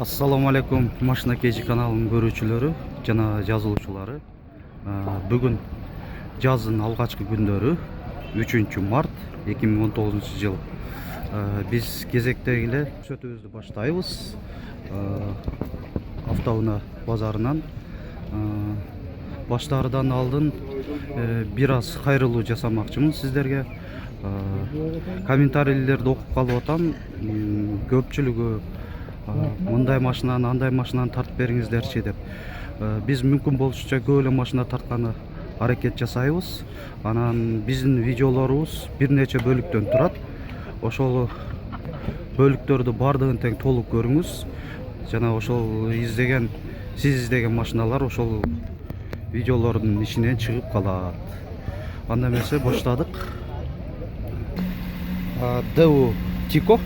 Assalamu alaikum Машина KG каналының көрүүчүлөрү жана жазылуучулары. Бүгүн жаздын алгачкы күндөрү 3 март 2019 жыл. Биз кезектеги эле өтүүбүздү баштайбыз. Автоунаа базарынан баштаардан алдын бир аз кайрылуу жасамакчымын сиздерге. Комментарийлерди окуп калып атам. Көпчүлүгү мындай машинаны, андай машинаны тартып бериңиздерчи деп. Биз мүмкүн болушунча көп эле машина тартканы аракет жасайбыз. Анан биздин видеолорубуз бир нече бөлүктөн турат. Ошол бөлүктөрдү бардыгын тең толук көрүңүз. Жана ошол сиз издеген машиналар ошол видеолордун ичинен чыгып калат. Анда эмесе баштадык. Дэу Тико.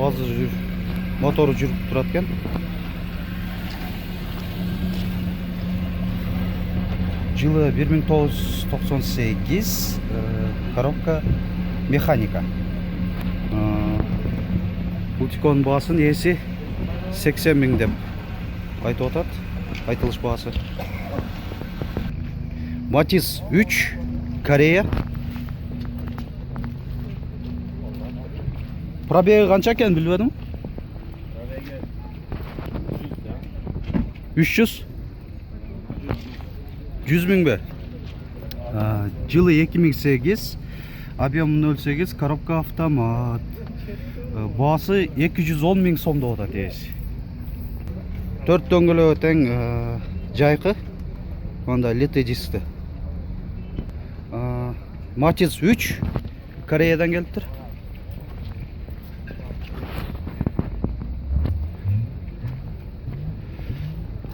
Азыр мотору жүрүп турат экен. Жылы 1998, коробка механика. Бул Тиконун баасын ээси 80 миң деп айтып атат. Айтылыш баасы. Матис 3, Корея. Пробеги канча экен билбедим. 300. 100 миң бе? Жылы 2008, объем 08, коробка автомат. Баасы 210 миң сом деп атат ээси. 4 дөңгөлөгү тең жайкы. Анда литый дисктер. Матис 3, Кореядан келиптир.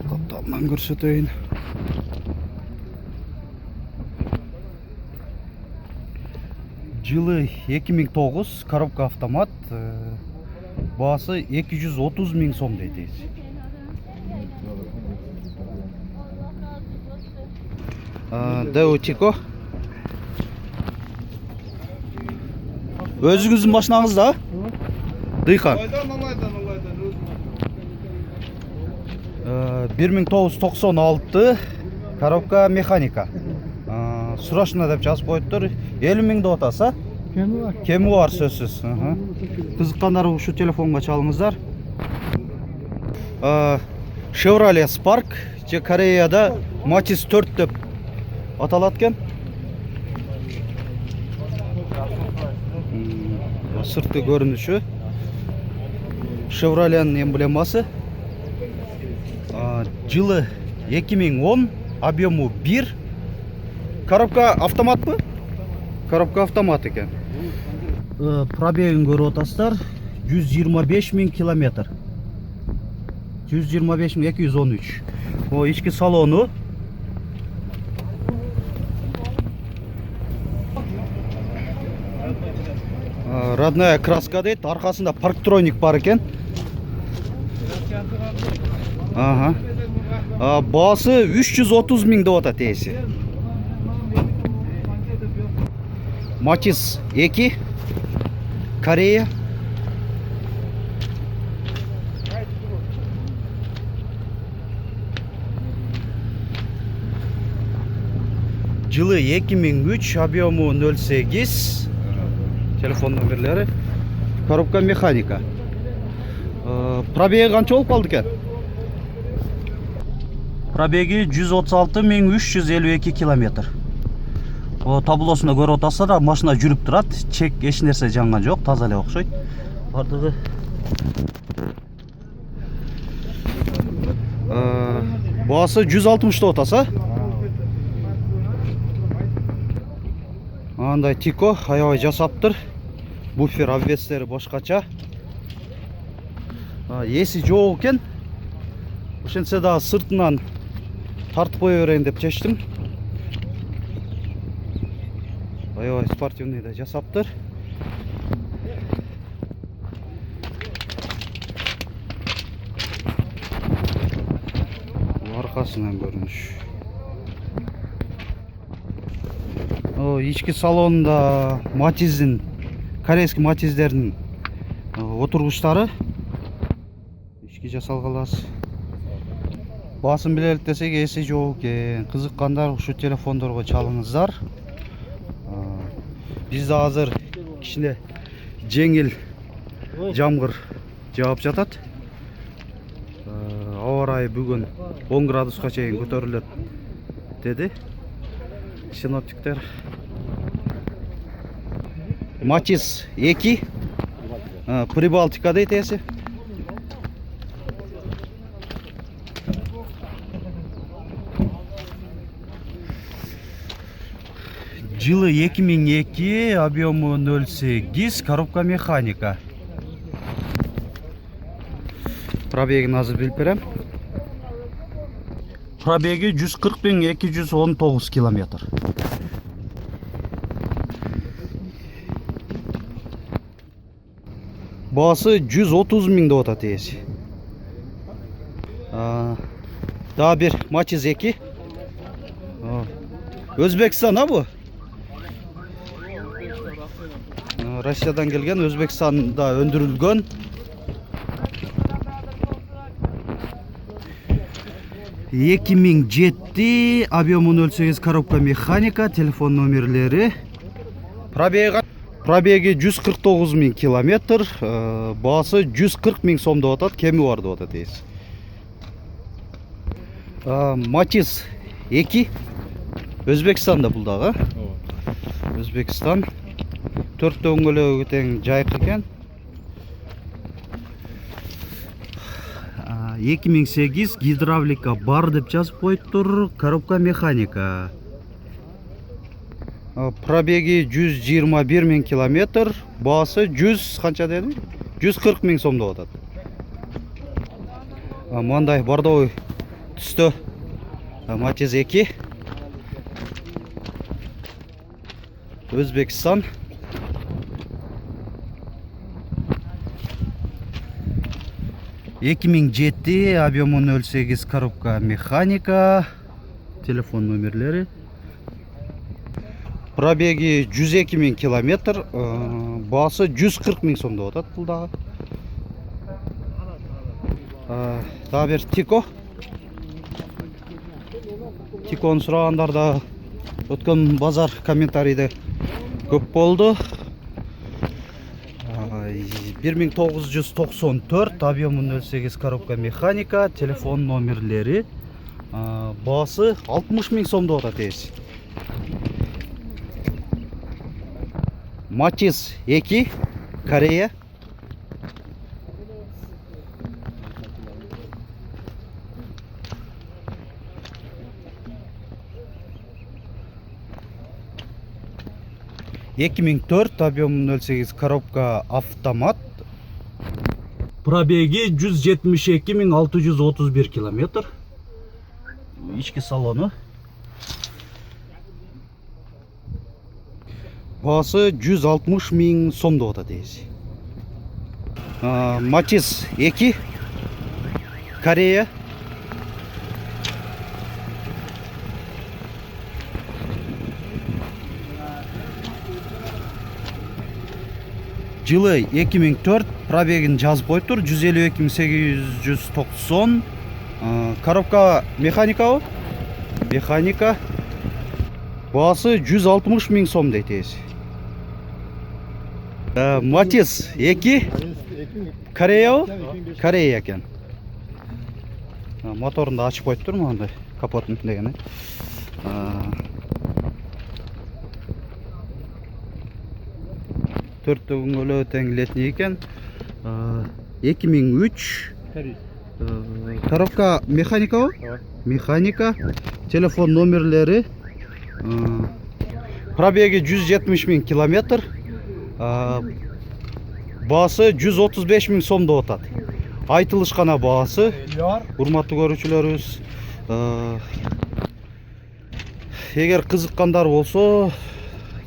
Капталынан көрсөтөйүн. Жылы 2009, коробка автомат. Баасы 230 миң сом дейт ээси. Дэу Тико. Өзүңүздүн машинаңыз да? Дыйкан. 1996, коробка механика. Срочно деп жазып коюптур. 50 миң деп атаса? Кеми бар сөзсүз. Кызыккандар ушу телефонго чалыңыздар. Chevrolet Spark же Кореяда Матис 4 деп аталат экен. Сырты көрүнүшү. Chevrolet'нын эмблемасы. Жылы 2010, объему 1. Коробка автоматпы? Коробка автомат экен. Пробегин көрүп атасыздар. 125 миң километр. 125 миң 213. Ички салону. Родная краска дейт. Аркасында парктроник бар экен. Баасы 330 миң деп атат ээси. Матис 2, Корея. Жылы 2003, объему 08. Телефон номерлери. Коробка механика. Пробеги канча болуп калды экен? Пробеги 136 миң 352 километр. Таблосуна көрүп атасыздар, машина жүрүп турат. Чек эч нерсе жанган жок, таза эле окшойт. Бардыгы. Баасы 160 деп атаса? Андай Тико аябай жасаптыр. Буфер обвестери башкача. Эси жок экен. Ошентсе да сыртынан тартып кое берейин деп чечтим. Аябай спортивный да жасаптыр. Аркасынан көрүнүш. ички салонунда Матиздин, корейский Матиздердин отургучтары ички жасалгалас. Басын билелик десек эси жок экен. Кызыккандар ушу телефондорго чалыңыздар. Бизде азыр кичине жеңил жамгыр жаап жатат. Аба ырайы бүгүн 10 градуска чейин көтөрүлөт деди синоптиктер. Матис 2 Прибалтика дейт эси. Жылы 2002, объему 0,8, коробка механика. Пробегин азыр билип берем. Пробеги 140.219 километр. Баасы 130.000 деп атат эси. Дагы бир Матиз 2. Өзбекстан бу? Россиядан келген, Өзбекстанда өндүрүлгөн. Эки миң жети, объему 0,8, коробка механика, телефон номерлери. Пробеги 149.000 километр, баасы 140.000 сом деп атат, кеми бар деп атат эси. Матиз 2, Өзбекстанда бул дагы. Өзбекстан. 4 дөңгөлөгү тең жайык экен. 2008 гидравлика бар деп жазып коюптур, коробка механика. Пробеги 121.000 километр, баасы 100 канча дедим? 140.000 сом деп атат. Мындай бордовый түстө Матиз 2. Өзбекстан. 2007, объему 0,8, коробка механика, телефон номерлери. Пробеги 102.000 километр, баасы 140.000 сом деп атат бул дагы. Дагы бир Тико. Тикону сурагандар да өткөн базар комментарийде көп болду. 1994, объему 0,8, коробка механика, телефон номерлери. Баасы 60.000 сом деп атат эси. Матиз 2, Корея. Эки миң төрт, объем 0,8, коробка автомат. Пробеги 172.631 километр. Ички салону. Баасы 160.000 сом деп атат эси. Матиз 2, Корея. Жылы 2004, пробегин жазып коюптур, 152.890. Коробка механика. Механика. Баасы 160.000 сом дейт эси. Матиз 2, Корея. Корея экен. Моторун да ачып коюптур, мындай капотун дегени. 4 дөңгөлөгү тең летний экен. 2003. Коробка механика. Механика. Телефон номерлери. Пробеги 170.000 километр. Баасы 135.000 сом деп атат. Айтылышкана баасы. Урматтуу көрүүчүлөрүбүз, эгер кызыккандар болсо,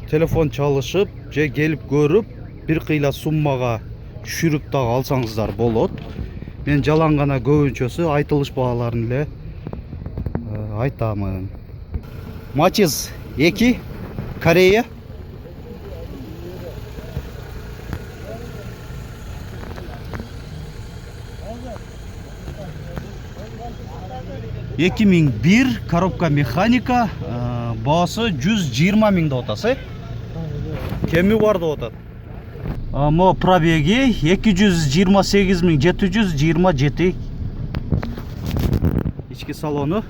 телефон чалышып же келип көрүп, бир кыйла суммага түшүрүп дагы алсаңыздар болот. Мен жалаң гана көбүнчөсү айтылыш бааларын эле айтамын. Матиз 2, Корея. Эки миң бир коробка механика, баасы 120 миң деп атасы. Кеми бар деп атат. Мо пробеги 228.727. İçki salonu